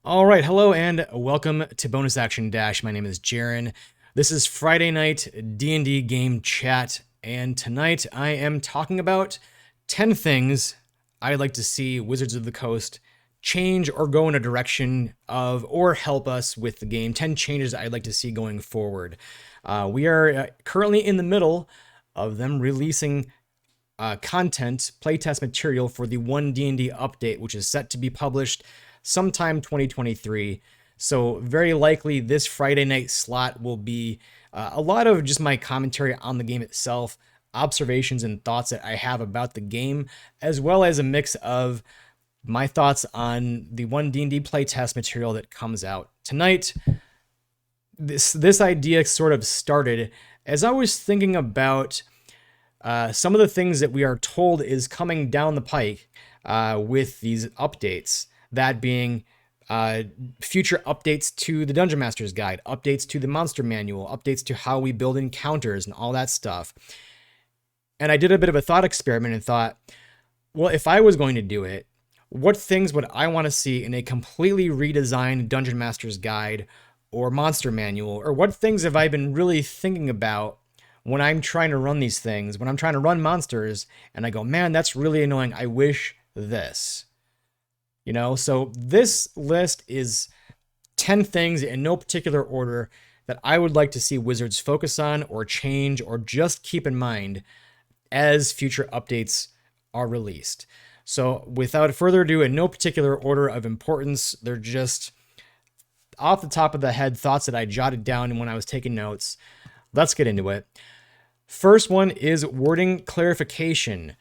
All right, hello and welcome to Bonus Action Dash. My name is Jaren. This is Friday night D&D game chat, and tonight I am talking about 10 things I'd like to see Wizards of the Coast change or go in a direction of or help us with the game. 10 changes I'd like to see going forward. We are currently in the middle of them releasing content, playtest material for the 1 D&D update, which is set to be published sometime 2023. So very likely this Friday night slot will be a lot of just my commentary on the game itself, observations and thoughts that I have about the game, as well as a mix of my thoughts on the 1 D&D playtest material that comes out tonight. This idea sort of started as I was thinking about some of the things that we are told is coming down the pike with these updates. That being future updates to the Dungeon Master's Guide, updates to the Monster Manual, updates to how we build encounters and all that stuff. And I did a bit of a thought experiment and thought, well, if I was going to do it, what things would I want to see in a completely redesigned Dungeon Master's Guide or Monster Manual? Or what things have I been really thinking about when I'm trying to run these things, when I'm trying to run monsters, and I go, man, that's really annoying. I wish this. You know, so this list is 10 things in no particular order that I would like to see Wizards focus on or change or just keep in mind as future updates are released. So without further ado, in no particular order of importance, they're just off the top of the head thoughts that I jotted down when I was taking notes. Let's get into it. First one is wording clarification.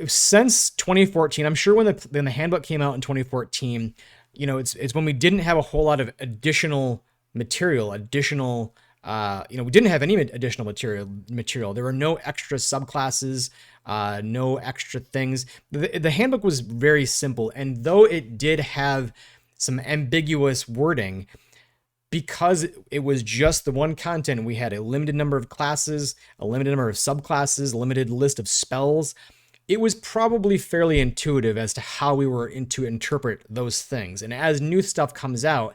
Since 2014, I'm sure when the handbook came out in 2014, you know, it's when we didn't have a whole lot of additional material, we didn't have any additional material. There were no extra subclasses, no extra things. The handbook was very simple, and though it did have some ambiguous wording, because it was just the one content, we had a limited number of classes, a limited number of subclasses, a limited list of spells. It was probably fairly intuitive as to how we were to interpret those things. And as new stuff comes out,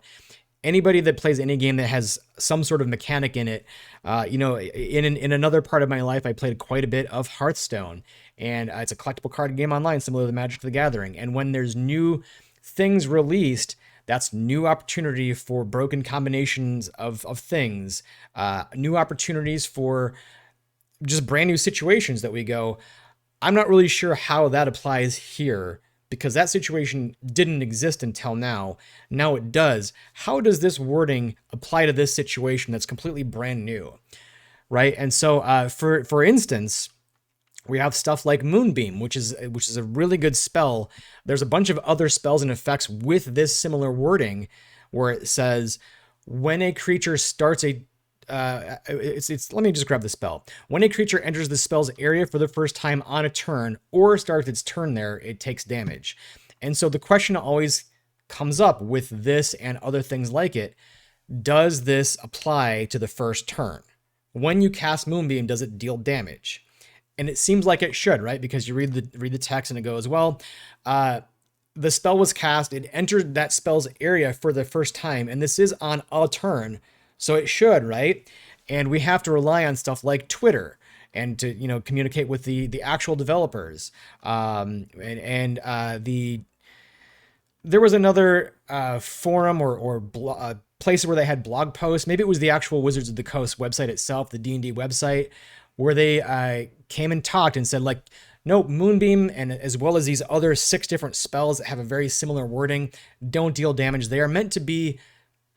anybody that plays any game that has some sort of mechanic in it, in another part of my life, I played quite a bit of Hearthstone, and it's a collectible card game online, similar to Magic the Gathering. And when there's new things released, that's new opportunity for broken combinations of things, new opportunities for just brand new situations that we go, I'm not really sure how that applies here because that situation didn't exist until now. Now it does. How does this wording apply to this situation that's completely brand new, right? And so for instance, we have stuff like Moonbeam, which is a really good spell. There's a bunch of other spells and effects with this similar wording where it says, when a creature starts let me just grab the spell. When a creature enters the spell's area for the first time on a turn or starts its turn there, it takes damage. And so the question always comes up with this and other things like it. Does this apply to the first turn? When you cast Moonbeam, does it deal damage? And it seems like it should, right? Because you read the text and it goes, well, the spell was cast, it entered that spell's area for the first time, and this is on a turn, so it should, right? And we have to rely on stuff like Twitter and to, communicate with the actual developers. There was another forum or places where they had blog posts. Maybe it was the actual Wizards of the Coast website itself, the D&D website, where they came and talked and said, like, no, Moonbeam, and as well as these other 6 different spells that have a very similar wording, don't deal damage. They are meant to be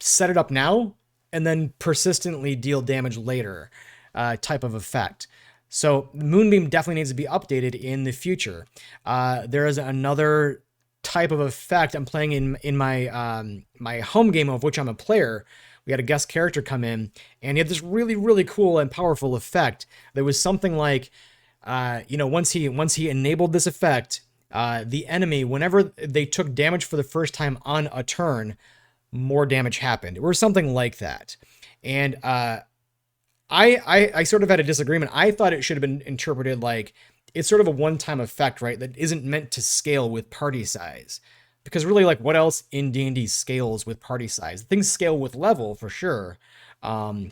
set it up now and then persistently deal damage later type of effect. So Moonbeam definitely needs to be updated in the future. There is another type of effect I'm playing in my my home game, of which I'm a player. We had a guest character come in, and he had this really, really cool and powerful effect. There was something like, once he enabled this effect, the enemy, whenever they took damage for the first time on a turn, more damage happened, or something like that. And I sort of had a disagreement. I thought it should have been interpreted like it's sort of a one-time effect, right? That isn't meant to scale with party size. Because really, like, what else in D&D scales with party size? Things scale with level for sure. But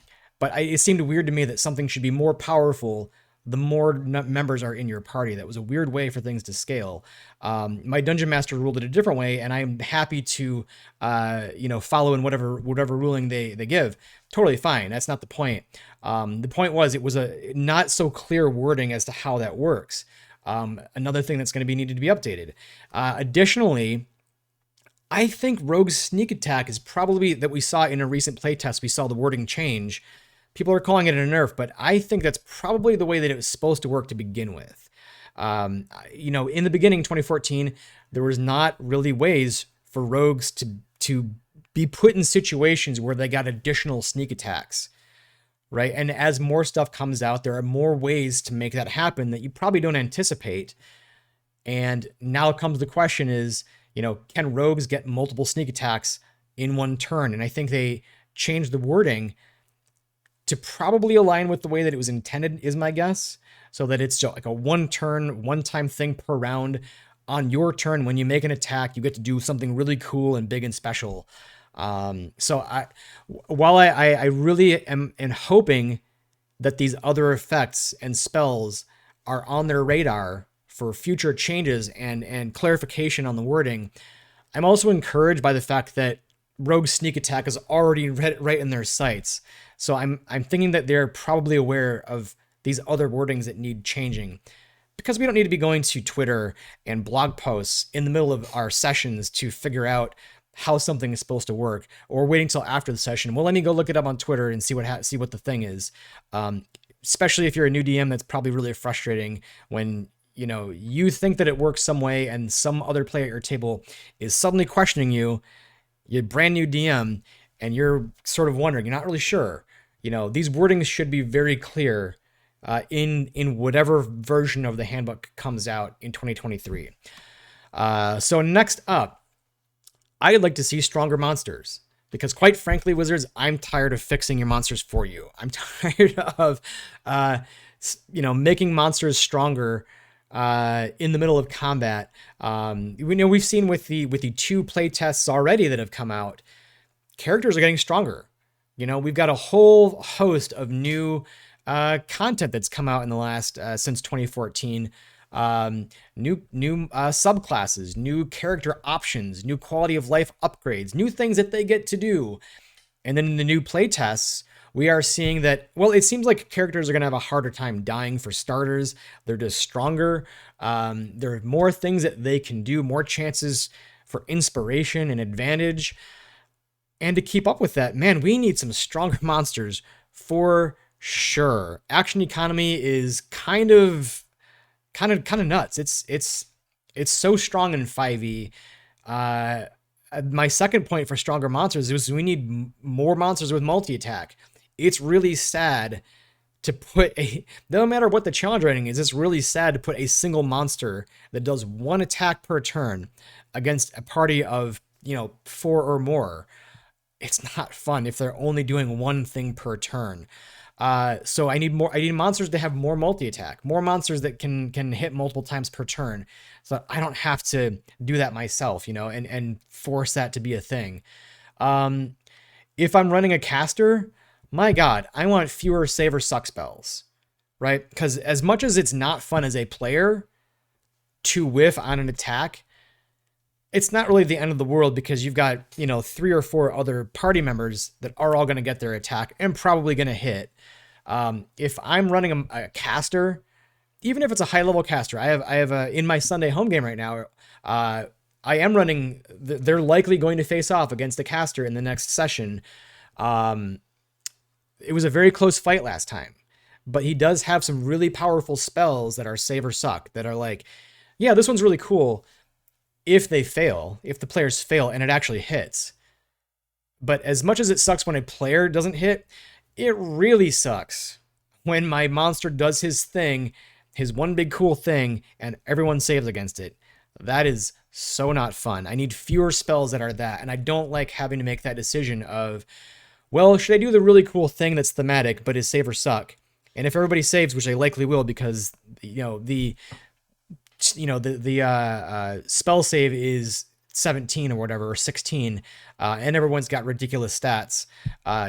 it seemed weird to me that something should be more powerful the more members are in your party. That was a weird way for things to scale. My dungeon master ruled it a different way, and I'm happy to, follow in whatever ruling they give. Totally fine. That's not the point. The point was it was a not so clear wording as to how that works. Another thing that's going to be needed to be updated. Additionally, I think Rogue's sneak attack is probably, that we saw in a recent playtest, we saw the wording change. People are calling it a nerf, but I think that's probably the way that it was supposed to work to begin with. In the beginning, 2014, there was not really ways for rogues to be put in situations where they got additional sneak attacks, right? And as more stuff comes out, there are more ways to make that happen that you probably don't anticipate. And now comes the question is, can rogues get multiple sneak attacks in one turn? And I think they changed the wording to probably align with the way that it was intended, is my guess. So that it's just like a one-time thing per round. On your turn, when you make an attack, you get to do something really cool and big and special. While I really am hoping that these other effects and spells are on their radar for future changes and clarification on the wording, I'm also encouraged by the fact that Rogue Sneak Attack is already right in their sights. So I'm thinking that they're probably aware of these other wordings that need changing, because we don't need to be going to Twitter and blog posts in the middle of our sessions to figure out how something is supposed to work, or waiting till after the session. Well, let me go look it up on Twitter and see what the thing is. Especially if you're a new DM, that's probably really frustrating when you think that it works some way and some other player at your table is suddenly questioning you. You're a brand new DM and you're sort of wondering, you're not really sure. These wordings should be very clear in whatever version of the handbook comes out in 2023. So next up, I'd like to see stronger monsters, because quite frankly, Wizards, I'm tired of fixing your monsters for you. I'm tired of, making monsters stronger in the middle of combat. We've seen with the 2 play tests already that have come out, characters are getting stronger. We've got a whole host of new content that's come out in the last since 2014. New subclasses, new character options, new quality of life upgrades, new things that they get to do. And then in the new play tests, we are seeing that, well, it seems like characters are going to have a harder time dying for starters. They're just stronger. There are more things that they can do, more chances for inspiration and advantage. And to keep up with that, man, we need some stronger monsters for sure. Action economy is kind of nuts. It's so strong in 5e. My second point for stronger monsters is we need more monsters with multi-attack. It's really sad to put no matter what the challenge rating is, it's really sad to put a single monster that does 1 attack per turn against a party of, 4 or more. It's not fun if they're only doing 1 thing per turn. So I need monsters to have more multi-attack, more monsters that can hit multiple times per turn, so I don't have to do that myself, and force that to be a thing. If I'm running a caster, my God, I want fewer save or suck spells, right? Because as much as it's not fun as a player to whiff on an attack, it's not really the end of the world, because you've got, 3 or 4 other party members that are all going to get their attack and probably going to hit. If I'm running a caster, even if it's a high level caster, I have in my Sunday home game right now, I am running, they're likely going to face off against a caster in the next session. It was a very close fight last time, but he does have some really powerful spells that are save or suck, that are like, yeah, this one's really cool if the players fail and it actually hits. But as much as it sucks when a player doesn't hit, it really sucks when my monster does his thing, his one big cool thing, and everyone saves against it. That is so not fun. I need fewer spells that are that, and I don't like having to make that decision of, well, should I do the really cool thing that's thematic but is save or suck? And if everybody saves, which they likely will, because the spell save is 17 or whatever, or 16, and everyone's got ridiculous stats.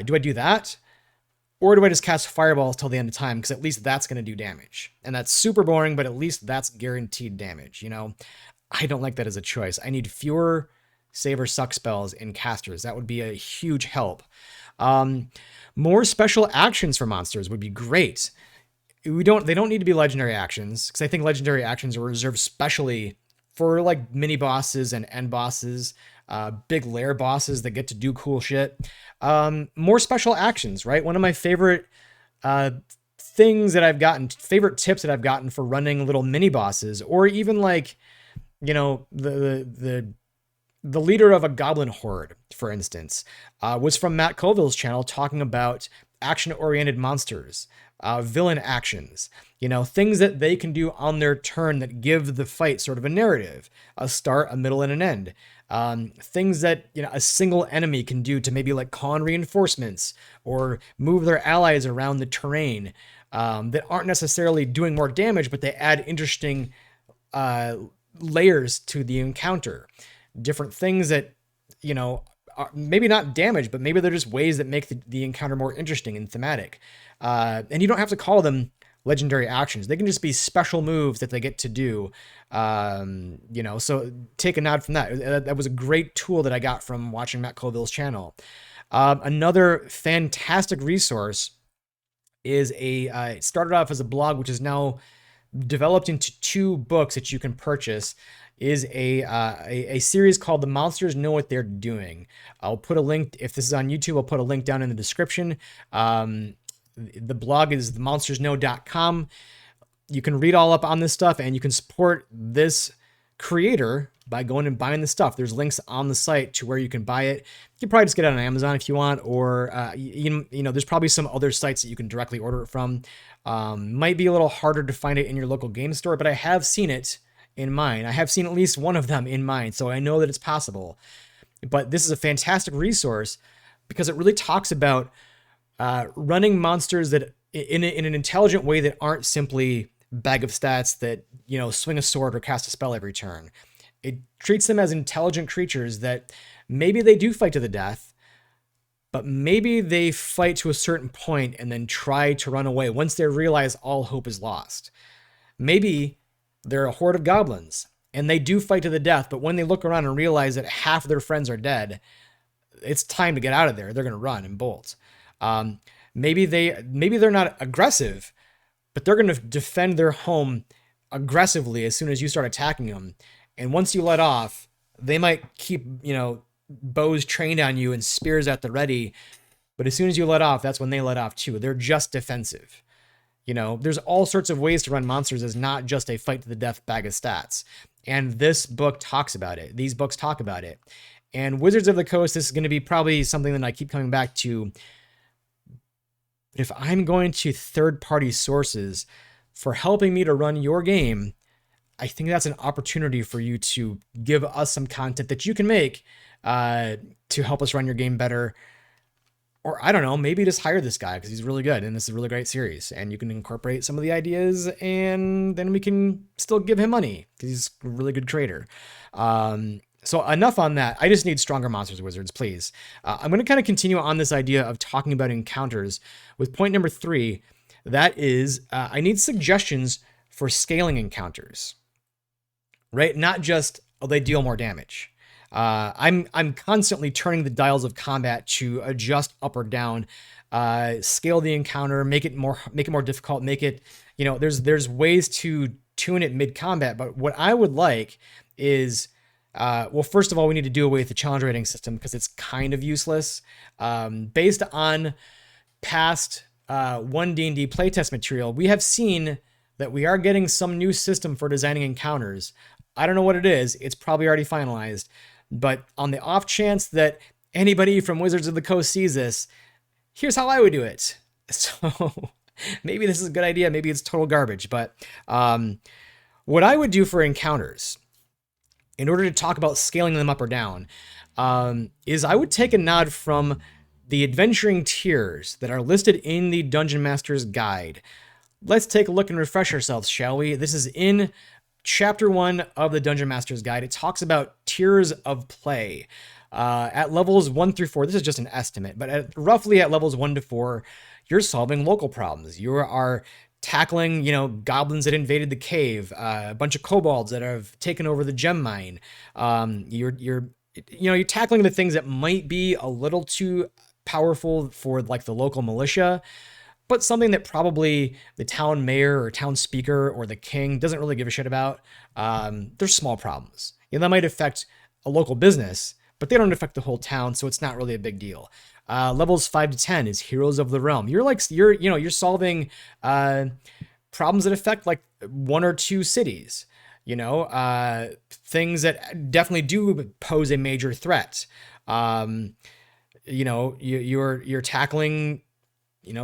Do I do that? Or do I just cast fireballs till the end of time? Because at least that's going to do damage. And that's super boring, but at least that's guaranteed damage, you know? I don't like that as a choice. I need fewer save or suck spells in casters. That would be a huge help. More special actions for monsters would be great. They don't need to be legendary actions, because I think legendary actions are reserved specially for like mini bosses and end bosses, big lair bosses that get to do cool shit. More special actions, right? One of my favorite things that I've gotten, favorite tips that I've gotten for running little mini bosses, or even like, you know, the leader of a goblin horde, for instance, was from Matt Colville's channel, talking about action-oriented monsters, villain actions, you know, things that they can do on their turn that give the fight sort of a narrative, a start, a middle, and an end. Things that, you know, a single enemy can do to maybe like con reinforcements or move their allies around the terrain, that aren't necessarily doing more damage, but they add interesting layers to the encounter. Different things that, you know, are maybe not damage, but maybe they're just ways that make the encounter more interesting and thematic. And you don't have to call them legendary actions. They can just be special moves that they get to do. You know, so take a nod from that. That was a great tool that I got from watching Matt Colville's channel. Another fantastic resource is it started off as a blog, which is now developed into 2 books that you can purchase, is a series called The Monsters Know What They're Doing. I'll put a link, if this is on YouTube, I'll put a link down in the description. The blog is themonstersknow.com. You can read all up on this stuff, and you can support this creator by going and buying the stuff. There's links on the site to where you can buy it. You can probably just get it on Amazon if you want, or you know, there's probably some other sites that you can directly order it from. Might be a little harder to find it in your local game store, but I have seen it in mine. I have seen at least one of them in mine, so I know that it's possible. But this is a fantastic resource because it really talks about running monsters that in an intelligent way that aren't simply bag of stats that, you know, swing a sword or cast a spell every turn. It treats them as intelligent creatures that maybe they do fight to the death, but maybe they fight to a certain point and then try to run away once they realize all hope is lost. Maybe they're a horde of goblins and they do fight to the death, but when they look around and realize that half of their friends are dead, it's time to get out of there. They're going to run and bolt. Maybe they're not aggressive, but they're going to defend their home aggressively as soon as you start attacking them. And once you let off, they might keep, you know, bows trained on you and spears at the ready. But as soon as you let off, that's when they let off too. They're just defensive. You know, there's all sorts of ways to run monsters as not just a fight to the death bag of stats. And this book talks about it. These books talk about it. And Wizards of the Coast, this is going to be probably something that I keep coming back to. If I'm going to third-party sources for helping me to run your game, I think that's an opportunity for you to give us some content that you can make to help us run your game better. Or I don't know, maybe just hire this guy because he's really good and this is a really great series. And you can incorporate some of the ideas and then we can still give him money because he's a really good creator. So enough on that. I just need stronger monsters, Wizards, please. I'm going to kind of continue on this idea of talking about encounters with point number 3. That is, I need suggestions for scaling encounters, right? Not just, oh, they deal more damage. I'm constantly turning the dials of combat to adjust up or down, scale the encounter, make it more difficult, make it, you know, there's ways to tune it mid combat. But what I would like is, well, first of all, we need to do away with the challenge rating system because it's kind of useless. Based on past 1 D&D playtest material, we have seen that we are getting some new system for designing encounters. I don't know what it is. It's probably already finalized. But on the off chance that anybody from Wizards of the Coast sees this, here's how I would do it. So maybe this is a good idea. Maybe it's total garbage. But what I would do for encounters, in order to talk about scaling them up or down, is I would take a nod from the adventuring tiers that are listed in the Dungeon Master's Guide. Let's take a look and refresh ourselves, shall we? This is in chapter 1 of the Dungeon Master's Guide, it talks about tiers of play. At levels 1 through 4, this is just an estimate, but roughly at levels 1 to 4, you're solving local problems. You are tackling, goblins that invaded the cave, a bunch of kobolds that have taken over the gem mine. You're tackling the things that might be a little too powerful for like the local militia, but something that probably the town mayor or town speaker or the king doesn't really give a shit about. They're small problems. That might affect a local business, but they don't affect the whole town, so it's not really a big deal. Levels 5 to 10 is Heroes of the Realm. You're solving problems that affect like 1 or 2 cities. Things that definitely do pose a major threat. You're tackling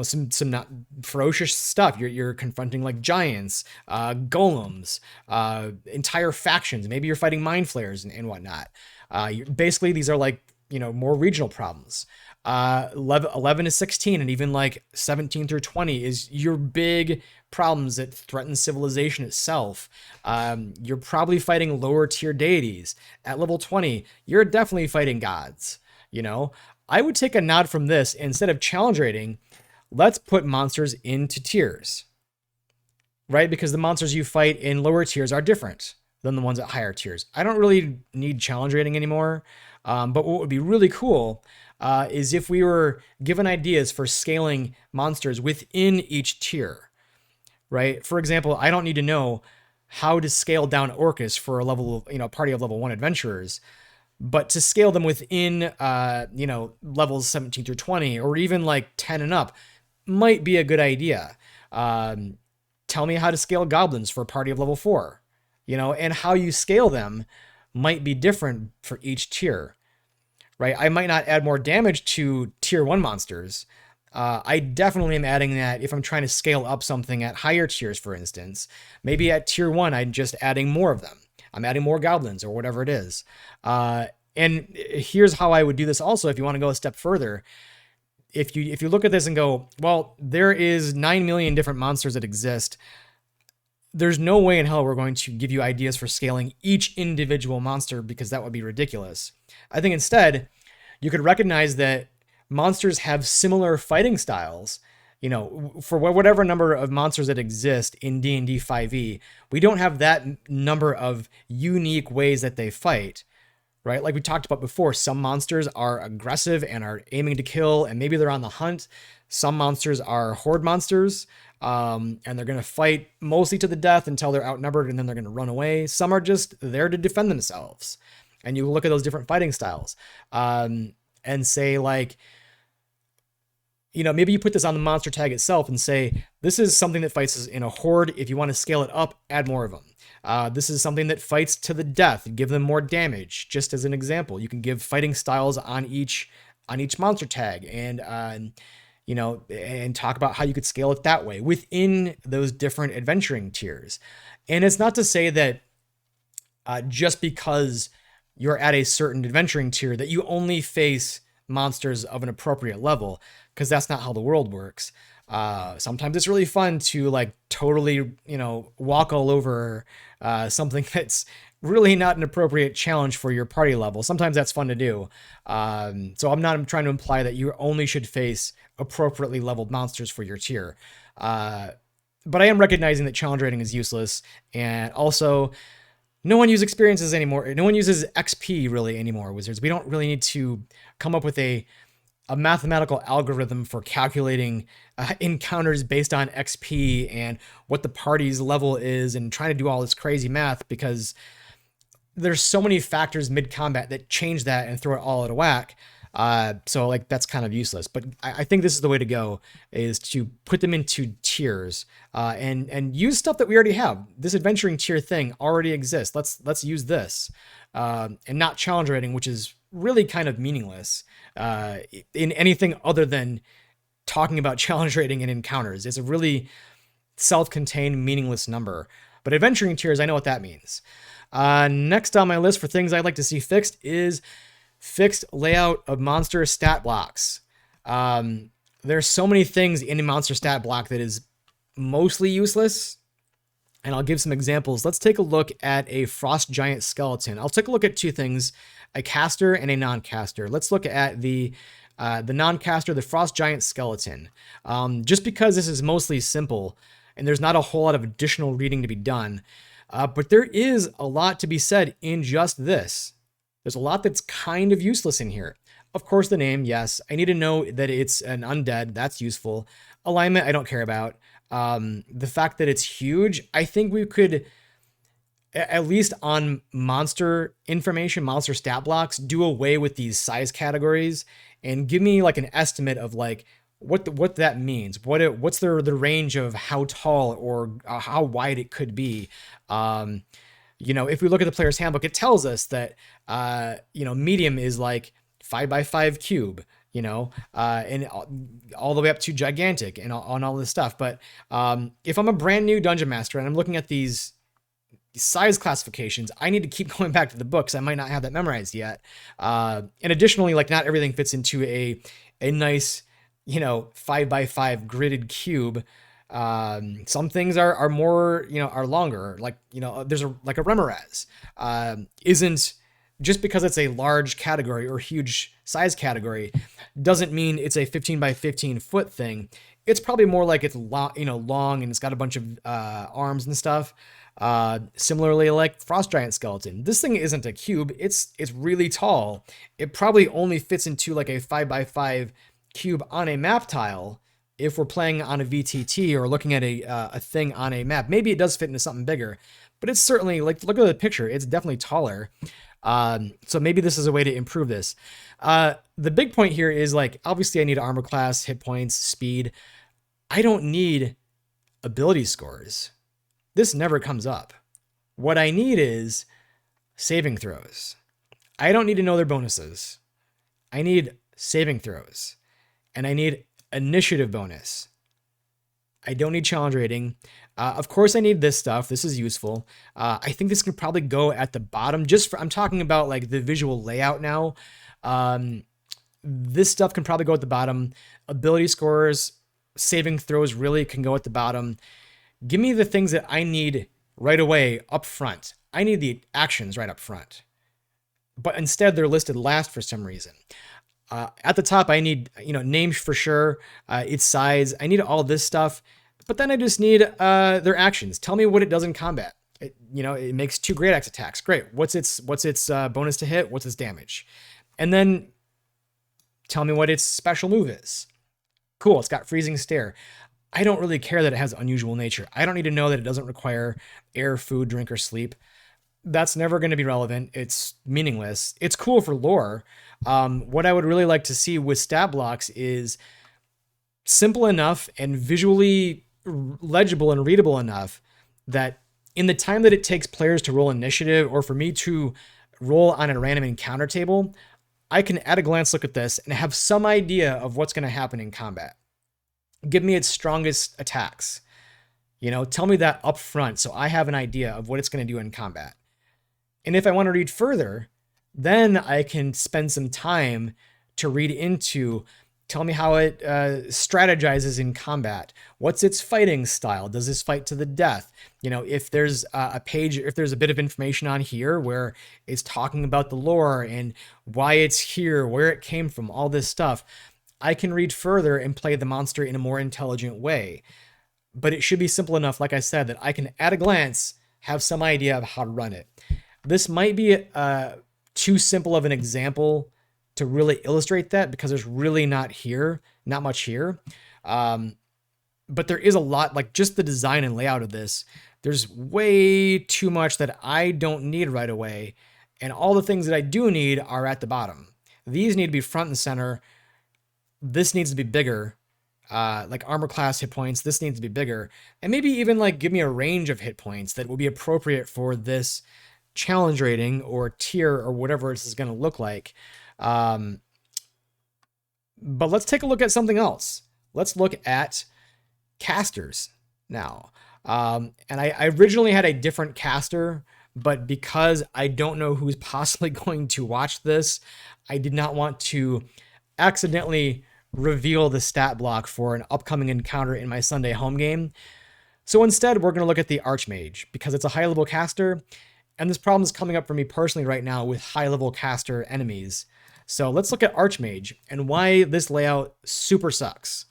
some not ferocious stuff. You're confronting like giants, golems, entire factions. Maybe you're fighting mind flayers and whatnot. Basically, these are like more regional problems. 11 to 16 and even like 17 through 20 is your big problems that threaten civilization itself. You're probably fighting lower tier deities. At level 20, you're definitely fighting gods. I would take a nod from this. Instead of challenge rating, let's put monsters into tiers, right? Because the monsters you fight in lower tiers are different than the ones at higher tiers. I don't really need challenge rating anymore. But what would be really cool is if we were given ideas for scaling monsters within each tier, right? For example, I don't need to know how to scale down Orcus for a level, party of level 1 adventurers, but to scale them within, levels 17 through 20 or even like 10 and up might be a good idea. Tell me how to scale goblins for a party of level 4, and how you scale them might be different for each tier, right? I might not add more damage to tier 1 monsters. I definitely am adding that if I'm trying to scale up something at higher tiers, for instance. Maybe at tier 1, I'm just adding more of them. I'm adding more goblins or whatever it is. And here's how I would do this also if you want to go a step further. If you look at this and go, well, there is 9 million different monsters that exist. There's no way in hell we're going to give you ideas for scaling each individual monster because that would be ridiculous. I think instead, you could recognize that monsters have similar fighting styles. For whatever number of monsters that exist in D&D 5e, we don't have that number of unique ways that they fight, right? Like we talked about before, some monsters are aggressive and are aiming to kill, and maybe they're on the hunt. Some monsters are horde monsters, and they're going to fight mostly to the death until they're outnumbered, and then they're going to run away. Some are just there to defend themselves. And you look at those different fighting styles and say like, maybe you put this on the monster tag itself and say, this is something that fights in a horde. If you want to scale it up, add more of them. This is something that fights to the death. Give them more damage. Just as an example, you can give fighting styles on each monster tag and talk about how you could scale it that way within those different adventuring tiers. And it's not to say that just because you're at a certain adventuring tier that you only face monsters of an appropriate level, because that's not how the world works. Sometimes it's really fun to like totally, walk all over something that's really not an appropriate challenge for your party level. Sometimes that's fun to do. So I'm not trying to imply that you only should face appropriately leveled monsters for your tier. But I am recognizing that challenge rating is useless. And also, no one uses experiences anymore. No one uses XP really anymore, Wizards. We don't really need to come up with a mathematical algorithm for calculating encounters based on XP and what the party's level is and trying to do all this crazy math, because there's so many factors mid-combat that change that and throw it all out of whack. So like that's kind of useless. But I think this is the way to go, is to put them into tiers and use stuff that we already have. This adventuring tier thing already exists. Let's use this and not challenge rating, which is really kind of meaningless in anything other than talking about challenge rating and encounters. It's a really self-contained, meaningless number. But adventuring tiers, I know what that means. Next on my list for things I'd like to see fixed is fixed layout of monster stat blocks. There's so many things in a monster stat block that is mostly useless. And I'll give some examples. Let's take a look at a Frost Giant Skeleton. I'll take a look at two things, a caster and a non-caster. Let's look at the non-caster, the Frost Giant Skeleton. Just because this is mostly simple and there's not a whole lot of additional reading to be done, but there is a lot to be said in just this. There's a lot that's kind of useless in here. Of course, the name, yes. I need to know that it's an undead. That's useful. Alignment, I don't care about. The fact that it's huge, I think we could, at least on monster information, monster stat blocks, do away with these size categories and give me like an estimate of like what that means. What's the range of how tall or how wide it could be. If we look at the player's handbook, it tells us that medium is like 5x5 cube. And all the way up to gigantic and on all this stuff. But if I'm a brand new dungeon master and I'm looking at these size classifications, I need to keep going back to the books. I might not have that memorized yet. And additionally, like not everything fits into a nice, 5x5 gridded cube. Some things are more, are longer. Like, there's a Remoraz isn't. Just because it's a large category or huge size category doesn't mean it's a 15 by 15 foot thing. It's probably more like it's long and it's got a bunch of arms and stuff. Similarly, like Frost Giant Skeleton. This thing isn't a cube. It's really tall. It probably only fits into like a 5x5 cube on a map tile if we're playing on a VTT or looking at a thing on a map. Maybe it does fit into something bigger, but it's certainly, like, look at the picture. It's definitely taller. So maybe this is a way to improve this. The big point here is, like, obviously I need armor class, hit points, speed. I don't need ability scores. This never comes up. What I need is saving throws. I don't need to know their bonuses. I need saving throws. And I need initiative bonus. I don't need challenge rating. Of course, I need this stuff. This is useful. I think this could probably go at the bottom. I'm talking about like the visual layout now. This stuff can probably go at the bottom. Ability scores, saving throws really can go at the bottom. Give me the things that I need right away up front. I need the actions right up front. But instead, they're listed last for some reason. At the top, I need, names for sure, its size. I need all this stuff. But then I just need their actions. Tell me what it does in combat. It makes 2 great axe attacks. Great. What's its bonus to hit? What's its damage? And then tell me what its special move is. Cool. It's got freezing stare. I don't really care that it has unusual nature. I don't need to know that it doesn't require air, food, drink, or sleep. That's never going to be relevant. It's meaningless. It's cool for lore. What I would really like to see with stat blocks is simple enough and visually legible and readable enough that in the time that it takes players to roll initiative or for me to roll on a random encounter table, I can at a glance look at this and have some idea of what's going to happen in combat. Give me its strongest attacks. Tell me that up front so I have an idea of what it's going to do in combat. And if I want to read further, then I can spend some time to read into, tell me how it strategizes in combat. What's its fighting style? Does this fight to the death? If there's a page, if there's a bit of information on here where it's talking about the lore and why it's here, where it came from, all this stuff, I can read further and play the monster in a more intelligent way. But it should be simple enough, like I said, that I can at a glance have some idea of how to run it. This might be too simple of an example to really illustrate that because there's really not much here. But there is a lot, like just the design and layout of this. There's way too much that I don't need right away. And all the things that I do need are at the bottom. These need to be front and center. This needs to be bigger. Like armor class hit points, this needs to be bigger. And maybe even like give me a range of hit points that will be appropriate for this challenge rating or tier or whatever this is going to look like. But let's take a look at something else. Let's look at casters now. And I originally had a different caster, but because I don't know who's possibly going to watch this, I did not want to accidentally reveal the stat block for an upcoming encounter in my Sunday home game. So instead, we're going to look at the Archmage because it's a high level caster, and this problem is coming up for me personally right now with high level caster enemies. So let's look at Archmage and why this layout super sucks.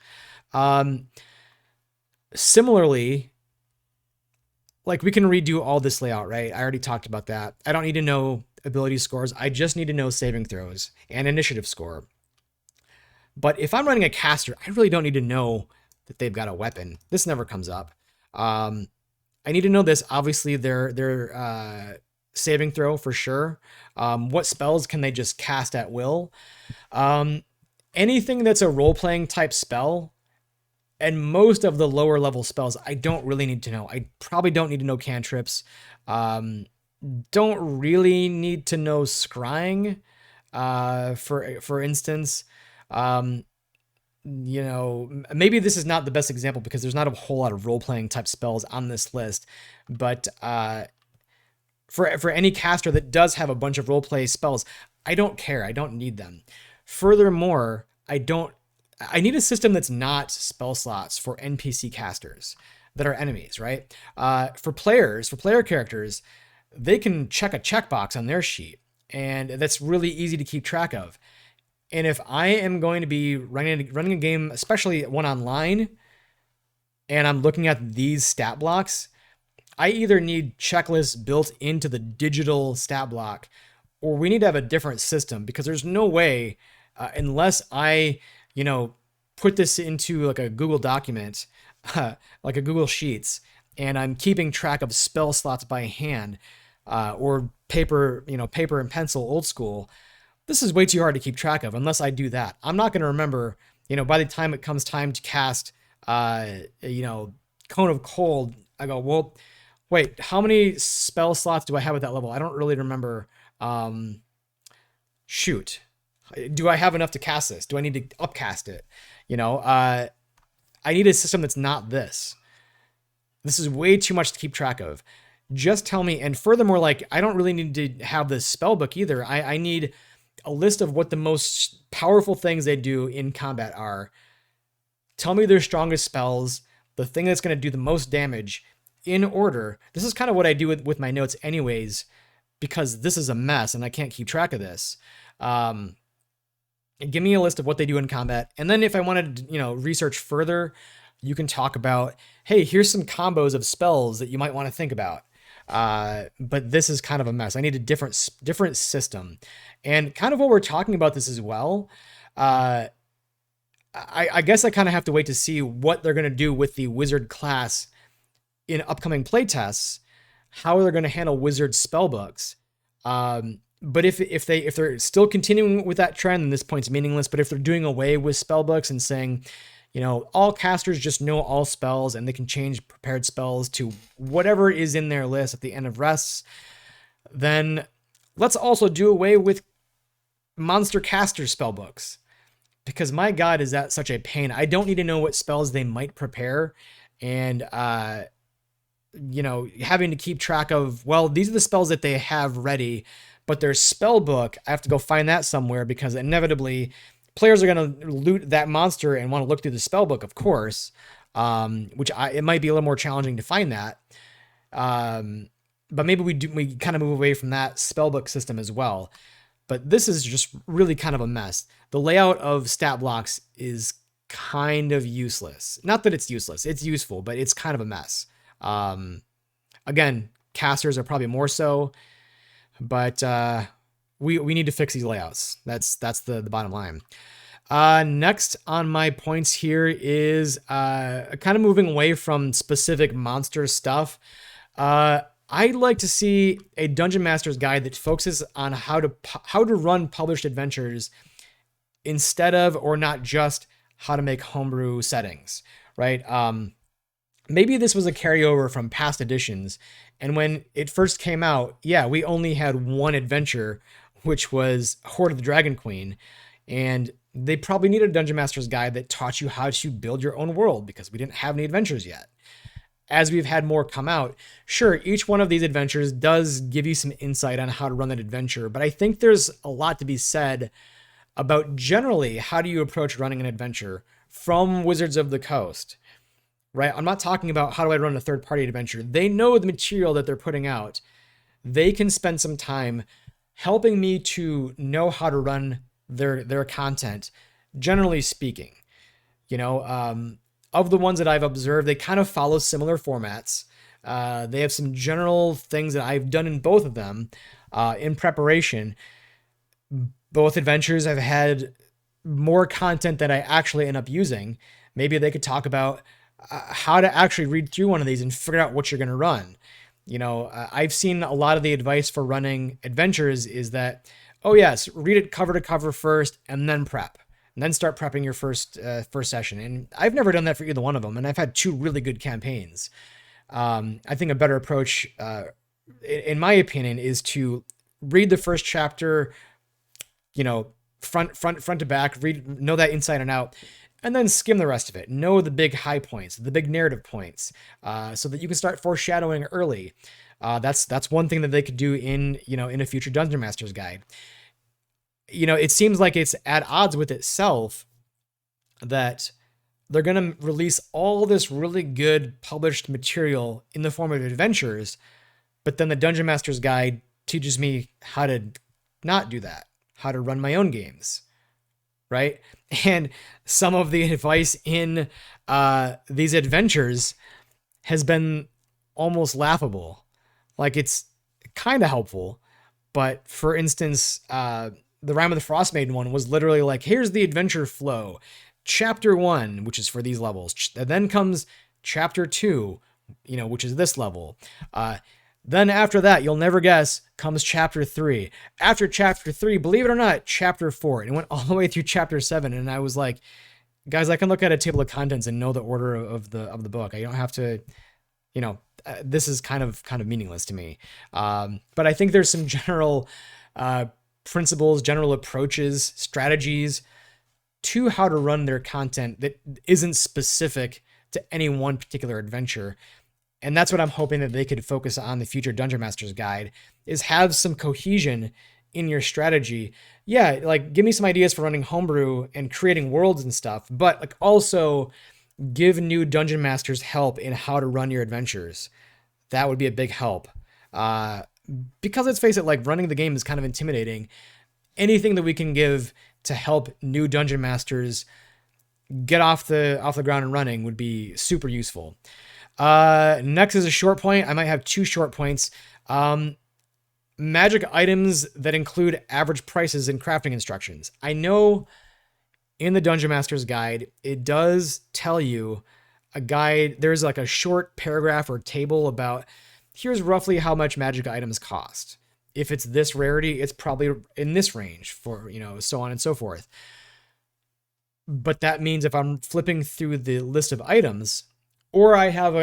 Similarly, like we can redo all this layout, right? I already talked about that. I don't need to know ability scores. I just need to know saving throws and initiative score. But if I'm running a caster, I really don't need to know that they've got a weapon. This never comes up. I need to know this. Obviously, their saving throw for sure. What spells can they just cast at will? Anything that's a role-playing type spell, and most of the lower level spells, I don't really need to know. I probably don't need to know cantrips. Don't really need to know scrying, for instance. You know, maybe this is not the best example because there's not a whole lot of role-playing type spells on this list, but for any caster that does have a bunch of role-play spells, I don't care. I don't need them. Furthermore, I need a system that's not spell slots for NPC casters that are enemies, right? For player characters, they can check a checkbox on their sheet, and that's really easy to keep track of. And if I am going to be running a game, especially one online, and I'm looking at these stat blocks, I either need checklists built into the digital stat block, or we need to have a different system, because there's no way, unless I, put this into like a Google document, like a Google Sheets, and I'm keeping track of spell slots by hand, or paper and pencil, old school. This is way too hard to keep track of unless I do that. I'm not going to remember, by the time it comes time to cast, Cone of Cold, I go, well, wait, how many spell slots do I have at that level? I don't really remember. Shoot. Do I have enough to cast this? Do I need to upcast it? I need a system that's not this. This is way too much to keep track of. Just tell me. And furthermore, I don't really need to have the spell book either. I need a list of what the most powerful things they do in combat are. Tell me their strongest spells, the thing that's going to do the most damage in order. This is kind of what I do with my notes anyways, because this is a mess and I can't keep track of this. Give me a list of what they do in combat. And then if I wanted to, research further, you can talk about, hey, here's some combos of spells that you might want to think about. But this is kind of a mess. I need a different system. And kind of what we're talking about this as well. I guess I kind of have to wait to see what they're going to do with the wizard class in upcoming playtests, how they're going to handle wizard spellbooks. But if they're still continuing with that trend, then this point's meaningless. But if they're doing away with spellbooks and saying, all casters just know all spells and they can change prepared spells to whatever is in their list at the end of rests, then let's also do away with monster caster spellbooks. Because my God, is that such a pain. I don't need to know what spells they might prepare. And, having to keep track of, well, these are the spells that they have ready, but their spell book, I have to go find that somewhere because inevitably players are going to loot that monster and want to look through the spell book, of course, it might be a little more challenging to find that. But maybe we kind of move away from that spell book system as well. But this is just really kind of a mess. The layout of stat blocks is kind of useless. Not that it's useless, it's useful, but it's kind of a mess. Again, casters are probably more so, but we need to fix these layouts. That's the bottom line. Next on my points here is kind of moving away from specific monster stuff. I'd like to see a Dungeon Master's guide that focuses on how to run published adventures instead of, or not just, how to make homebrew settings, right? Maybe this was a carryover from past editions, and when it first came out, yeah, we only had one adventure, which was Hoard of the Dragon Queen, and they probably needed a Dungeon Master's guide that taught you how to build your own world because we didn't have any adventures yet. As we've had more come out, sure, each one of these adventures does give you some insight on how to run that adventure, but I think there's a lot to be said about generally how do you approach running an adventure from Wizards of the Coast. right? I'm not talking about how do I run a third-party adventure. They know the material that they're putting out. They can spend some time helping me to know how to run their content, generally speaking. Of the ones that I've observed, they kind of follow similar formats. They have some general things that I've done in both of them in preparation. Both adventures have had more content that I actually end up using. Maybe they could talk about how to actually read through one of these and figure out what you're going to run. I've seen a lot of the advice for running adventures is that, oh yes, read it cover to cover first and then prep. And then start prepping your first session. And I've never done that for either one of them. And I've had 2 really good campaigns. I think a better approach, in my opinion, is to read the first chapter, front to back, know that inside and out, and then skim the rest of it. Know the big high points, the big narrative points, so that you can start foreshadowing early. That's one thing that they could do in a future Dungeon Master's guide. It seems like it's at odds with itself that they're going to release all this really good published material in the form of adventures, but then the Dungeon Master's Guide teaches me how to not do that, how to run my own games, right? And some of the advice in these adventures has been almost laughable. Like, it's kind of helpful, but for instance, the Rime of the Frostmaiden one was literally like, here's the adventure flow. Chapter 1, which is for these levels. Then comes Chapter 2, which is this level. Then after that, you'll never guess, comes Chapter 3. After Chapter 3, believe it or not, Chapter 4. And it went all the way through Chapter 7. And I was like, guys, I can look at a table of contents and know the order of the book. I don't have to, this is kind of meaningless to me. But I think there's some general principles, general approaches, strategies to how to run their content that isn't specific to any one particular adventure. And that's what I'm hoping that they could focus on the future Dungeon Master's Guide, is have some cohesion in your strategy. Yeah, like give me some ideas for running homebrew and creating worlds and stuff, but like also give new Dungeon Masters help in how to run your adventures. That would be a big help. Because let's face it, like running the game is kind of intimidating. Anything that we can give to help new Dungeon Masters get off the ground and running would be super useful. Next is a short point. I might have 2 short points. Magic items that include average prices and crafting instructions. I know in the Dungeon Master's Guide, it does tell you a guide. There's like a short paragraph or table about here's roughly how much magic items cost. If it's this rarity, it's probably in this range for, so on and so forth. But that means if I'm flipping through the list of items, or I have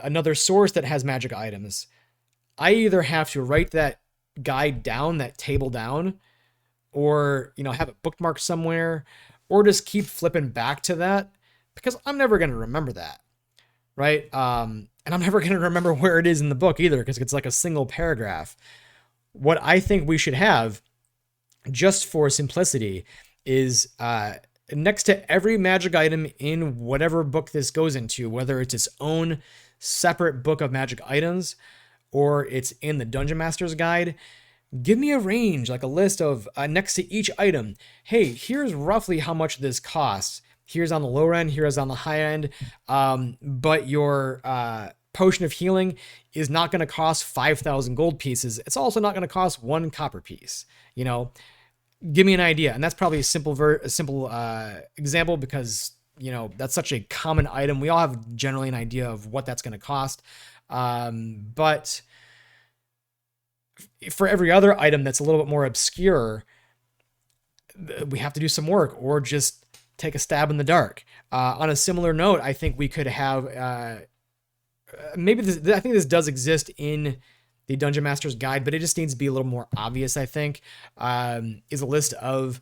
another source that has magic items, I either have to write that guide down, that table down, or, have it bookmarked somewhere, or just keep flipping back to that, because I'm never going to remember that, right? And I'm never going to remember where it is in the book either, because it's like a single paragraph. What I think we should have, just for simplicity, is next to every magic item in whatever book this goes into, whether it's its own separate book of magic items or it's in the Dungeon Master's Guide, give me a range, like a list of next to each item. Hey, here's roughly how much this costs. Here's on the lower end, here's on the high end. But your potion of healing is not going to cost 5,000 gold pieces. It's also not going to cost 1 copper piece. Give me an idea. And that's probably a simple example because, that's such a common item. We all have generally an idea of what that's going to cost. But for every other item that's a little bit more obscure, we have to do some work or just take a stab in the dark. On a similar note, I think we could have, I think this does exist in the Dungeon Master's Guide, but it just needs to be a little more obvious, I think, is a list of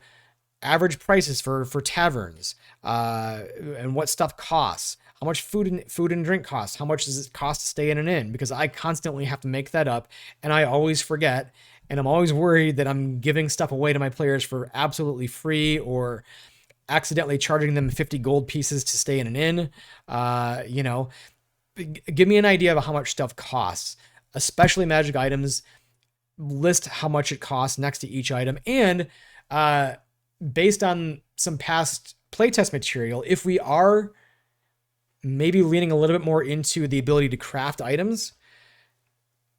average prices for taverns, and what stuff costs, how much food and drink costs, how much does it cost to stay in an inn, because I constantly have to make that up, and I always forget, and I'm always worried that I'm giving stuff away to my players for absolutely free or accidentally charging them 50 gold pieces to stay in an inn. Give me an idea of how much stuff costs, especially magic items. List how much it costs next to each item. And based on some past playtest material, if we are maybe leaning a little bit more into the ability to craft items,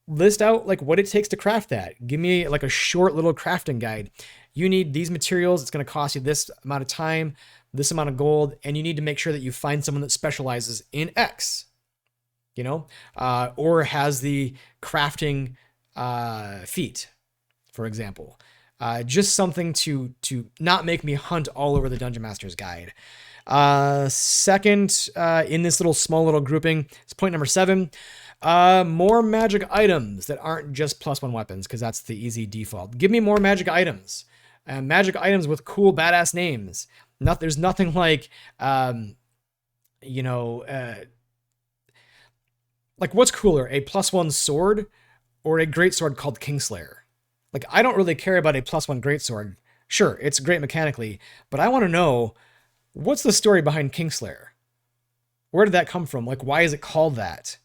list out like what it takes to craft that. Give me like a short little crafting guide. You need these materials. It's going to cost you this amount of time, this amount of gold, and you need to make sure that you find someone that specializes in X, or has the crafting feat, for example. Just something to not make me hunt all over the Dungeon Master's Guide. Second, in this small little grouping, it's point number 7. More magic items that aren't just +1 weapons, because that's the easy default. Give me more magic items. Magic items with cool, badass names. There's nothing like, like what's cooler, a +1 sword or a greatsword called Kingslayer? Like, I don't really care about a +1 greatsword. Sure, it's great mechanically, but I want to know, what's the story behind Kingslayer? Where did that come from? Like, why is it called that?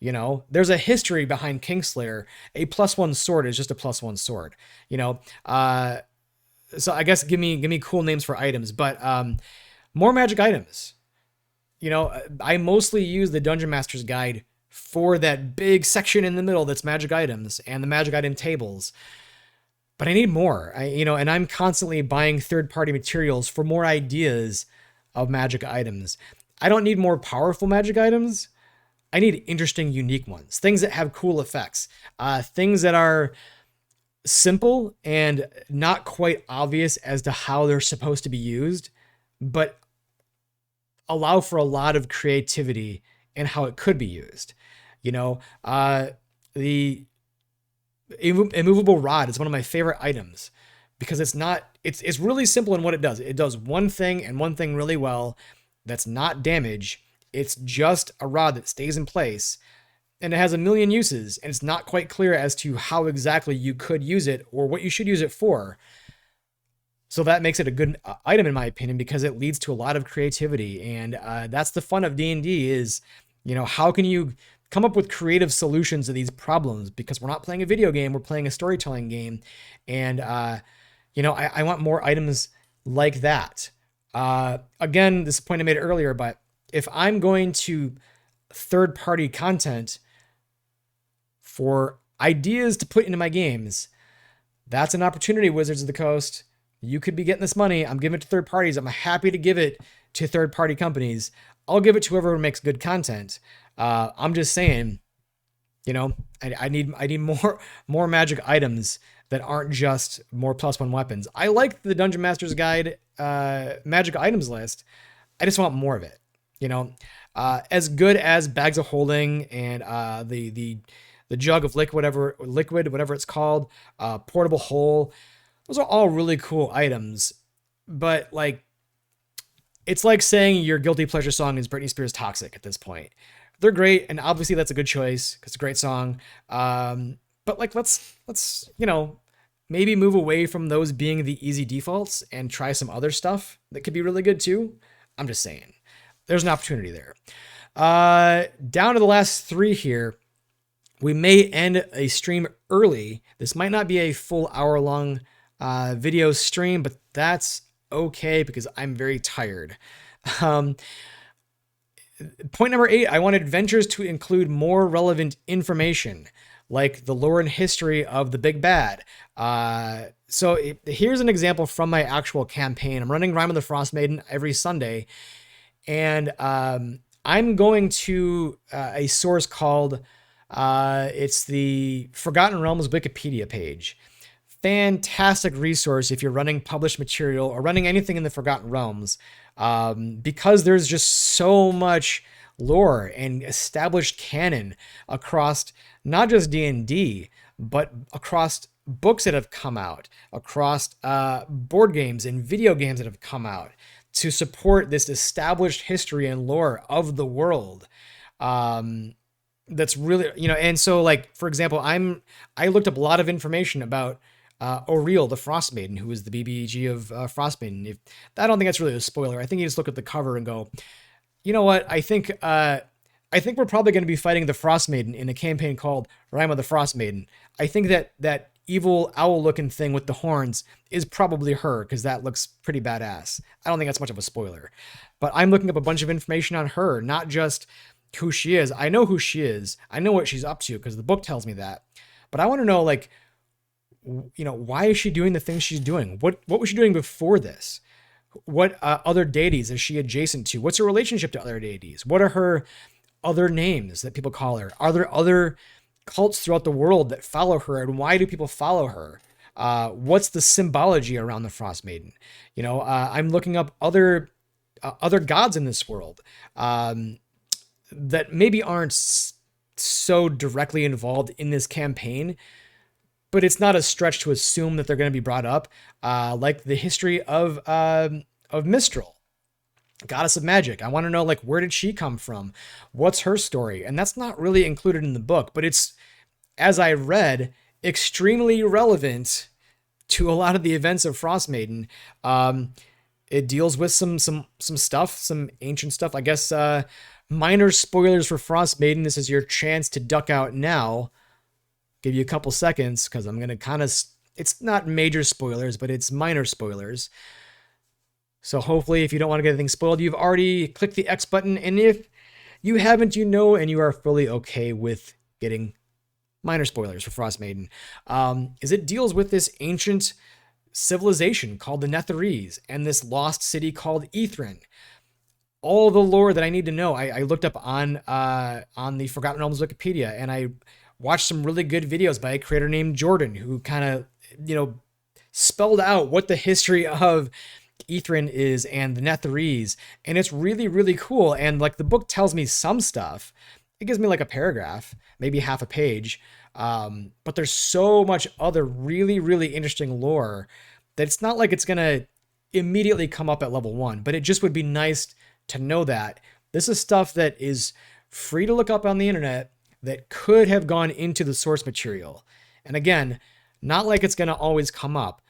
There's a history behind Kingslayer. A +1 sword is just a +1 sword. So I guess give me cool names for items, but more magic items. I mostly use the Dungeon Master's Guide for that big section in the middle that's magic items and the magic item tables. But I need more. And I'm constantly buying third-party materials for more ideas of magic items. I don't need more powerful magic items. I need interesting, unique ones. Things that have cool effects. Things that are simple and not quite obvious as to how they're supposed to be used, but allow for a lot of creativity in how it could be used. The Immovable Rod is one of my favorite items because it's really simple in what it does. It does one thing and one thing really well. That's not damage. It's just a rod that stays in place, and it has a million uses, and it's not quite clear as to how exactly you could use it or what you should use it for. So that makes it a good item, in my opinion, because it leads to a lot of creativity. And that's the fun of D&D is, how can you come up with creative solutions to these problems? Because we're not playing a video game, we're playing a storytelling game. And, I want more items like that. Again, this is a point I made earlier, but if I'm going to third-party content for ideas to put into my games, that's an opportunity, Wizards of the Coast. You could be getting this money. I'm giving it to third parties. I'm happy to give it to third-party companies. I'll give it to whoever makes good content. I'm just saying, I need more magic items that aren't just more +1 weapons. I like the Dungeon Master's Guide magic items list. I just want more of it. As good as Bags of Holding and the Jug of liquid, whatever it's called, Portable Hole. Those are all really cool items, but it's like saying your guilty pleasure song is Britney Spears' Toxic at this point. They're great, and obviously that's a good choice because it's a great song. But let's maybe move away from those being the easy defaults and try some other stuff that could be really good too. I'm just saying. There's an opportunity there. Down to the last 3 here. We may end a stream early. This might not be a full hour-long video stream, but that's okay because I'm very tired. Point number 8, I want adventures to include more relevant information, like the lore and history of the big bad. So here's an example from my actual campaign. I'm running Rime of the Frost Maiden every Sunday, and I'm going to a source called, it's the Forgotten Realms Wikipedia page. Fantastic resource if you're running published material or running anything in the Forgotten Realms, because there's just so much lore and established canon across not just D&D, but across books that have come out, across board games and video games that have come out to support this established history and lore of the world. That's really, and so for example, I looked up a lot of information about Oriel, the Frost Maiden, who is the BBG of Frost Maiden. I don't think that's really a spoiler. I think you just look at the cover and go, you know what? I think we're probably going to be fighting the Frost Maiden in a campaign called Rime of the Frost Maiden. I think that evil owl-looking thing with the horns is probably her, because that looks pretty badass. I don't think that's much of a spoiler. But I'm looking up a bunch of information on her, not just who she is. I know who she is. I know what she's up to, because the book tells me that. But I want to know, like, you know, why is she doing the things she's doing? What was she doing before this? What other deities is she adjacent to? What's her relationship to other deities? What are her other names that people call her? Are there other cults throughout the world that follow her, and why do people follow her? What's the symbology around the Frost Maiden? You know, I'm looking up other gods in this world that maybe aren't so directly involved in this campaign, but it's not a stretch to assume that they're going to be brought up, like the history of Mistral, goddess of magic. I want to know, like, where did she come from? What's her story? And that's not really included in the book, but it's, as I read, extremely relevant to a lot of the events of Frost Maiden. It deals with some stuff, some ancient stuff. I guess minor spoilers for Frost Maiden. This is your chance to duck out now. Give you a couple seconds, because I'm going to kind of, it's not major spoilers, but it's minor spoilers. So hopefully, if you don't want to get anything spoiled, you've already clicked the X button. And if you haven't, you know, and you are fully okay with getting minor spoilers for Frost Maiden, is it deals with this ancient civilization called the Netherese and this lost city called Ithrin. All the lore that I need to know, I looked up on the Forgotten Realms Wikipedia, and I watched some really good videos by a creator named Jordan, who kind of, you know, spelled out what the history of Ithrin is and the Netherese, and it's really, really cool. And like, the book tells me some stuff. It gives me like a paragraph, maybe half a page, but there's so much other really, really interesting lore that it's not like it's gonna immediately come up at level 1, but it just would be nice to know that this is stuff that is free to look up on the internet that could have gone into the source material. And again, not like it's going to always come up,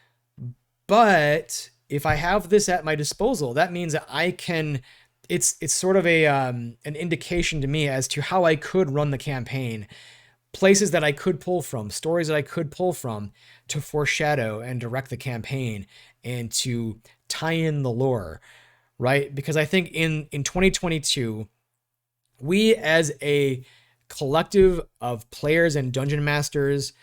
but if I have this at my disposal, that means that I can, it's sort of an indication to me as to how I could run the campaign, places that I could pull from, stories that I could pull from to foreshadow and direct the campaign and to tie in the lore, right? Because I think in 2022, we as a collective of players and dungeon masters,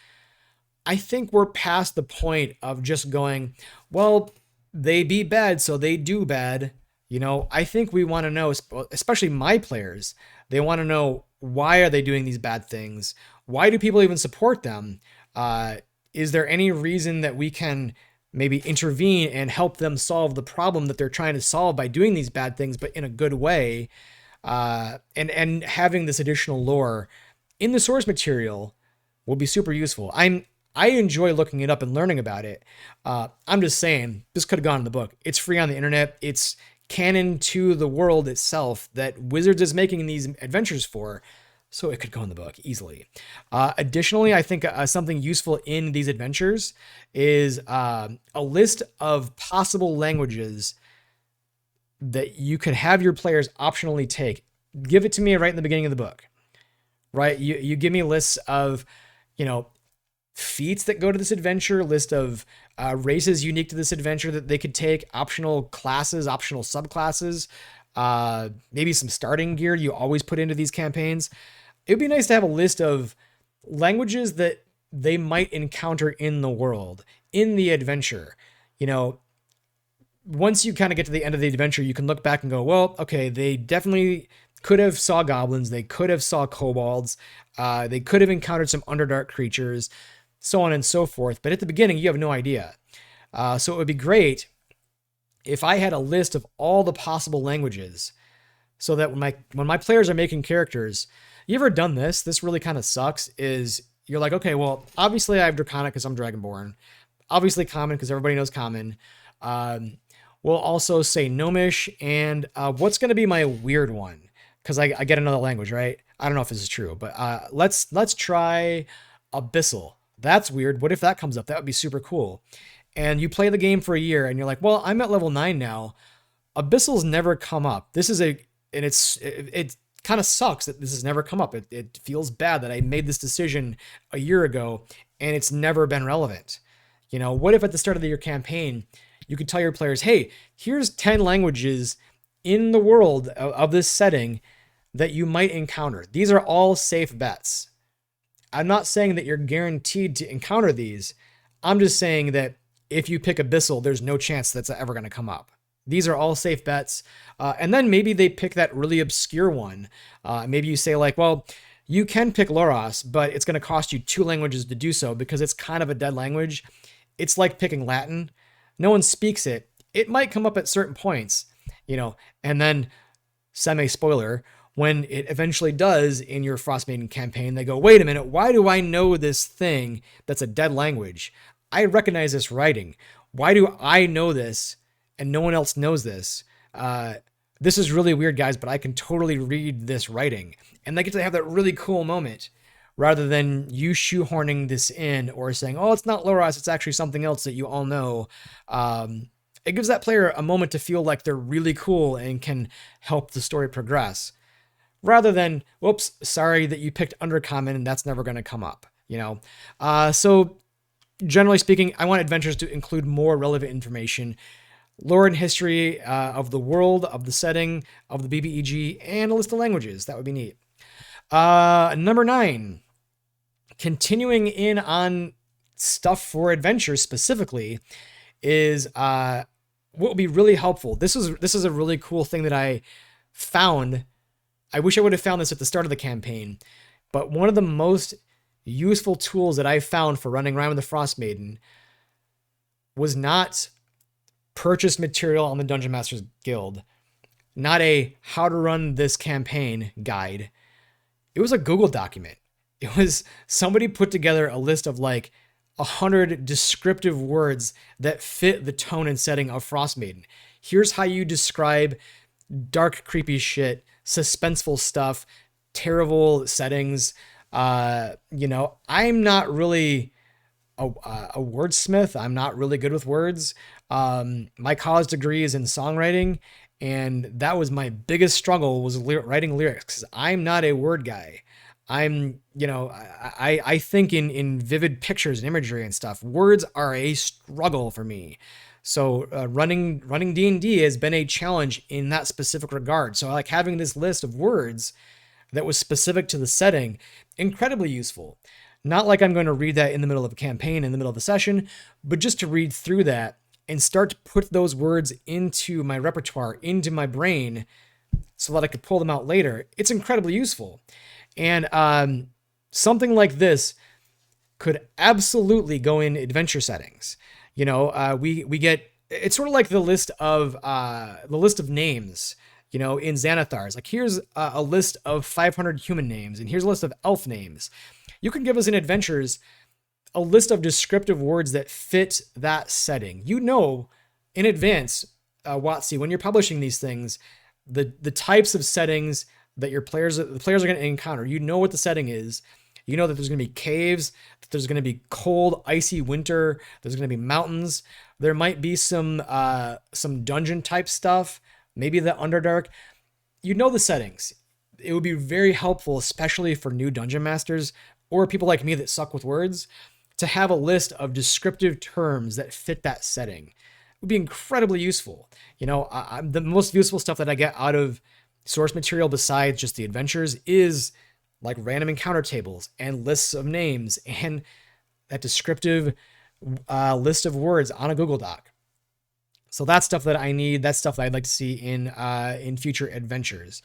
I think we're past the point of just going, well, they be bad, so they do bad. You know, I think we want to know, especially my players, they want to know, why are they doing these bad things? Why do people even support them? Is there any reason that we can maybe intervene and help them solve the problem that they're trying to solve by doing these bad things, but in a good way? And having this additional lore in the source material will be super useful. I enjoy looking it up and learning about it. I'm just saying, this could have gone in the book. It's free on the internet. It's canon to the world itself that Wizards is making these adventures for, so it could go in the book easily. Additionally, I think something useful in these adventures is a list of possible languages that you could have your players optionally take. Give it to me right in the beginning of the book, right? You give me lists of, you know, feats that go to this adventure, list of races unique to this adventure that they could take, optional classes, optional subclasses, maybe some starting gear you always put into these campaigns. It would be nice to have a list of languages that they might encounter in the world, in the adventure. You know, once you kind of get to the end of the adventure, you can look back and go, well, okay, they definitely could have saw goblins, they could have saw kobolds, they could have encountered some Underdark creatures, so on and so forth. But at the beginning, you have no idea. So it would be great if I had a list of all the possible languages, so that when my players are making characters, you ever done this? This really kind of sucks. Is you're like, okay, well, obviously I have Draconic because I'm Dragonborn, obviously Common because everybody knows Common. We'll also say Gnomish, and what's going to be my weird one? Because I get another language, right? I don't know if this is true, but let's try Abyssal. that's weird. What if that comes up? That would be super cool. And you play the game for a year and you're like, well, I'm at level 9 now. Abyssal's never come up. It kind of sucks that this has never come up. It feels bad that I made this decision a year ago and it's never been relevant. What if at the start of your campaign, you could tell your players, hey, here's 10 languages in the world of this setting that you might encounter. These are all safe bets. I'm not saying that you're guaranteed to encounter these. I'm just saying that if you pick Abyssal, there's no chance that's ever going to come up. These are all safe bets. And then maybe they pick that really obscure one. Maybe you say like, well, you can pick Loras, but it's going to cost you 2 languages to do so because it's kind of a dead language. It's like picking Latin. No one speaks it. It might come up at certain points, and then semi-spoiler, when it eventually does in your Frostmaiden campaign, they go, wait a minute, why do I know this thing that's a dead language? I recognize this writing. Why do I know this and no one else knows this? This is really weird, guys, but I can totally read this writing. And they get to have that really cool moment rather than you shoehorning this in or saying, oh, it's not Loras, it's actually something else that you all know. It gives that player a moment to feel like they're really cool and can help the story progress. Rather than, whoops, sorry that you picked Undercommon and that's never going to come up, So generally speaking, I want adventures to include more relevant information, lore and history of the world, of the setting, of the BBEG, and a list of languages. That would be neat. Number 9, continuing on stuff for adventures specifically, is what would be really helpful. This is a really cool thing that I found. I wish I would have found this at the start of the campaign, but one of the most useful tools that I found for running around with the Frostmaiden was not purchased material on the Dungeon Masters Guild, not a how to run this campaign guide. It was a Google document. It was somebody put together a list of like 100 descriptive words that fit the tone and setting of Frostmaiden. Here's how you describe dark, creepy shit, suspenseful stuff, terrible settings. I'm not really a wordsmith. I'm not really good with words. My college degree is in songwriting, and that was my biggest struggle, was writing lyrics. I'm not a word guy. I think in vivid pictures and imagery and stuff. Words are a struggle for me. So running D&D has been a challenge in that specific regard. So like having this list of words that was specific to the setting, incredibly useful. Not like I'm going to read that in the middle of a campaign, in the middle of a session, but just to read through that and start to put those words into my repertoire, into my brain, so that I could pull them out later. It's incredibly useful. And something like this could absolutely go in adventure settings. We get, it's sort of like the list of names, in Xanathars. Like here's a list of 500 human names, and here's a list of elf names. You can give us in adventures a list of descriptive words that fit that setting. In advance, WotC, when you're publishing these things, the types of settings that the players are going to encounter. You know what the setting is. You know that there's going to be caves, that there's going to be cold, icy winter, there's going to be mountains. There might be some dungeon type stuff, maybe the Underdark. You know the settings. It would be very helpful, especially for new dungeon masters or people like me that suck with words, to have a list of descriptive terms that fit that setting. It would be incredibly useful. The most useful stuff that I get out of source material besides just the adventures is like random encounter tables and lists of names and that descriptive list of words on a Google Doc. So that's stuff that I need. That's stuff that I'd like to see in future adventures.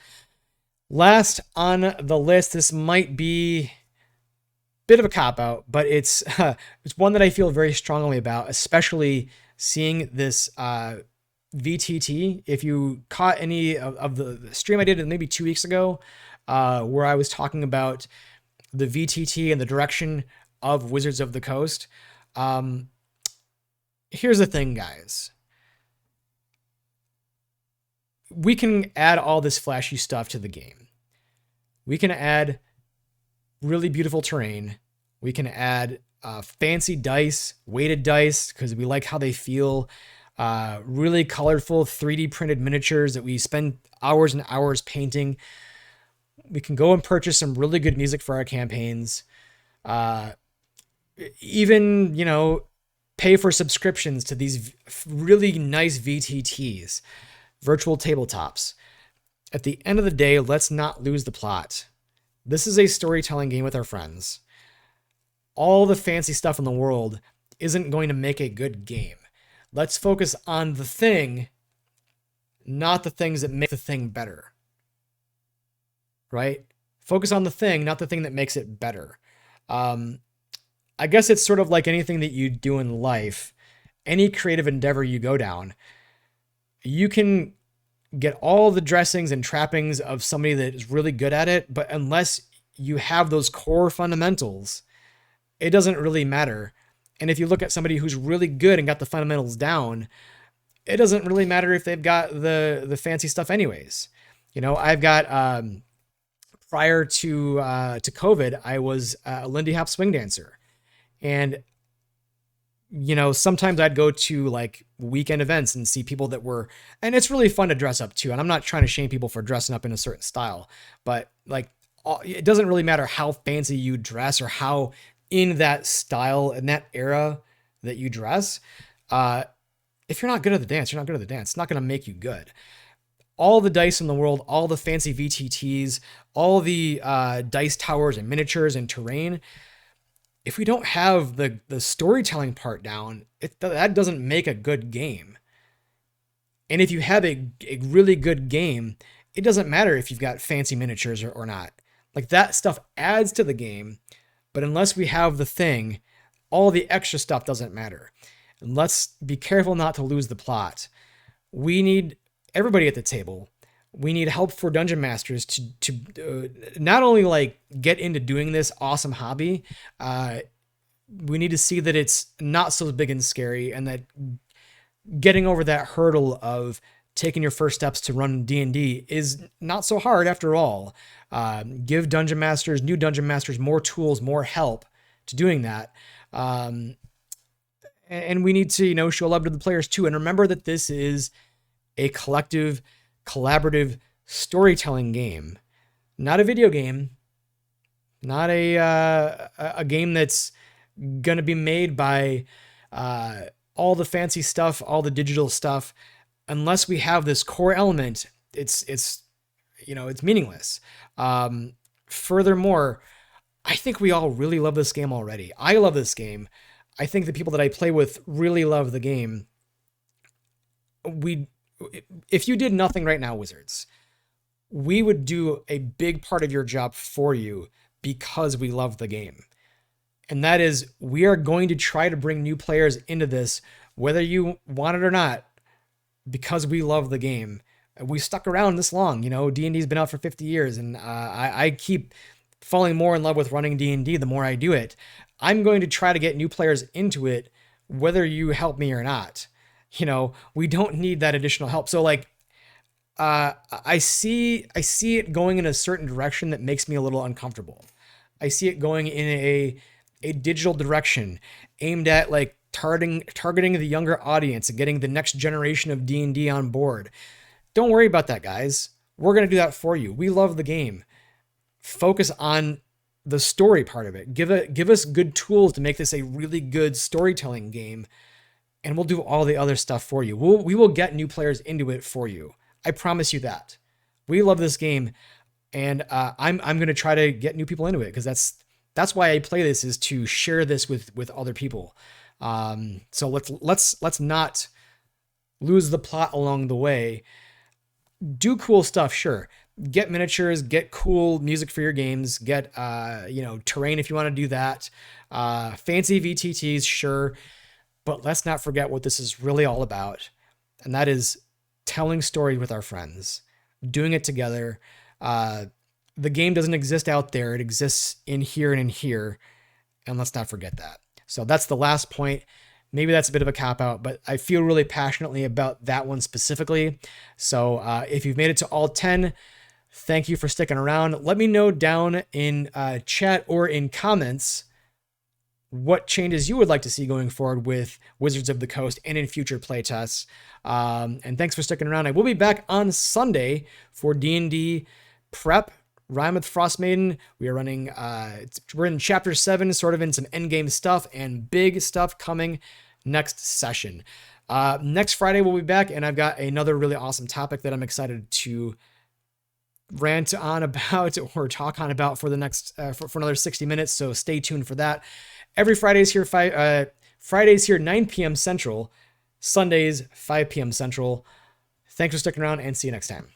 Last on the list, this might be a bit of a cop-out, but it's one that I feel very strongly about, especially seeing this VTT. If you caught any of the stream I did maybe 2 weeks ago, where I was talking about the VTT and the direction of Wizards of the Coast. Here's the thing, guys. We can add all this flashy stuff to the game. We can add really beautiful terrain. We can add fancy dice, weighted dice, because we like how they feel. Really colorful 3D printed miniatures that we spend hours and hours painting. We can go and purchase some really good music for our campaigns. Even, pay for subscriptions to these really nice VTTs, virtual tabletops. At the end of the day, let's not lose the plot. This is a storytelling game with our friends. All the fancy stuff in the world isn't going to make a good game. Let's focus on the thing, not the things that make the thing better. Right? Focus on the thing, not the thing that makes it better. I guess it's sort of like anything that you do in life, any creative endeavor you go down, you can get all the dressings and trappings of somebody that is really good at it, but unless you have those core fundamentals, it doesn't really matter. And if you look at somebody who's really good and got the fundamentals down, it doesn't really matter if they've got the fancy stuff anyways. I've got, prior to COVID, I was a Lindy Hop swing dancer. And, sometimes I'd go to like weekend events and see people that were, and it's really fun to dress up too. And I'm not trying to shame people for dressing up in a certain style, but like, it doesn't really matter how fancy you dress or how in that style and that era that you dress. If you're not good at the dance, you're not good at the dance. It's not going to make you good. All the dice in the world, all the fancy VTTs, all the dice towers and miniatures and terrain, if we don't have the storytelling part down, that doesn't make a good game. And if you have a really good game, it doesn't matter if you've got fancy miniatures or not. Like, that stuff adds to the game, but unless we have the thing, all the extra stuff doesn't matter. And let's be careful not to lose the plot. We need everybody at the table. We need help for dungeon masters to not only like get into doing this awesome hobby. We need to see that it's not so big and scary, and that getting over that hurdle of taking your first steps to run D&D is not so hard after all. Give new dungeon masters more tools, more help to doing that. And we need to, show love to the players too. And remember that this is a collective, collaborative storytelling game, not a video game, not a game that's going to be made by all the fancy stuff, all the digital stuff. Unless we have this core element, it's meaningless. Furthermore, I think we all really love this game already. I love this game. I think the people that I play with really love the game. If you did nothing right now, Wizards, we would do a big part of your job for you because we love the game. And that is, we are going to try to bring new players into this, whether you want it or not, because we love the game. We stuck around this long. D&D's been out for 50 years, and I keep falling more in love with running D&D the more I do it. I'm going to try to get new players into it, whether you help me or not. We don't need that additional help. So like, I see it going in a certain direction that makes me a little uncomfortable. I see it going in a digital direction aimed at like targeting the younger audience and getting the next generation of D&D on board. Don't worry about that, guys. We're going to do that for you. We love the game. Focus on the story part of it. Give us good tools to make this a really good storytelling game, and we'll do all the other stuff for you. We will get new players into it for you. I promise you that. We love this game, and I'm going to try to get new people into it, because that's why I play this, is to share this with other people. So let's not lose the plot along the way. Do cool stuff, sure. Get miniatures, get cool music for your games, get terrain if you want to do that. Fancy VTTs, sure. But let's not forget what this is really all about. And that is telling stories with our friends, doing it together. The game doesn't exist out there. It exists in here and in here. And let's not forget that. So that's the last point. Maybe that's a bit of a cop-out, but I feel really passionately about that one specifically. So if you've made it to all 10, thank you for sticking around. Let me know down in chat or in comments what changes you would like to see going forward with Wizards of the Coast and in future playtests. And thanks for sticking around. I will be back on Sunday for D&D prep. Rhyme with Frostmaiden. We are running, we're in chapter 7, sort of in some endgame stuff and big stuff coming next session. Next Friday we'll be back, and I've got another really awesome topic that I'm excited to rant on about or talk on about for the next for another 60 minutes. So stay tuned for that. Every Fridays here, Fridays here 9 p.m. Central, Sundays 5 p.m. Central. Thanks for sticking around, and see you next time.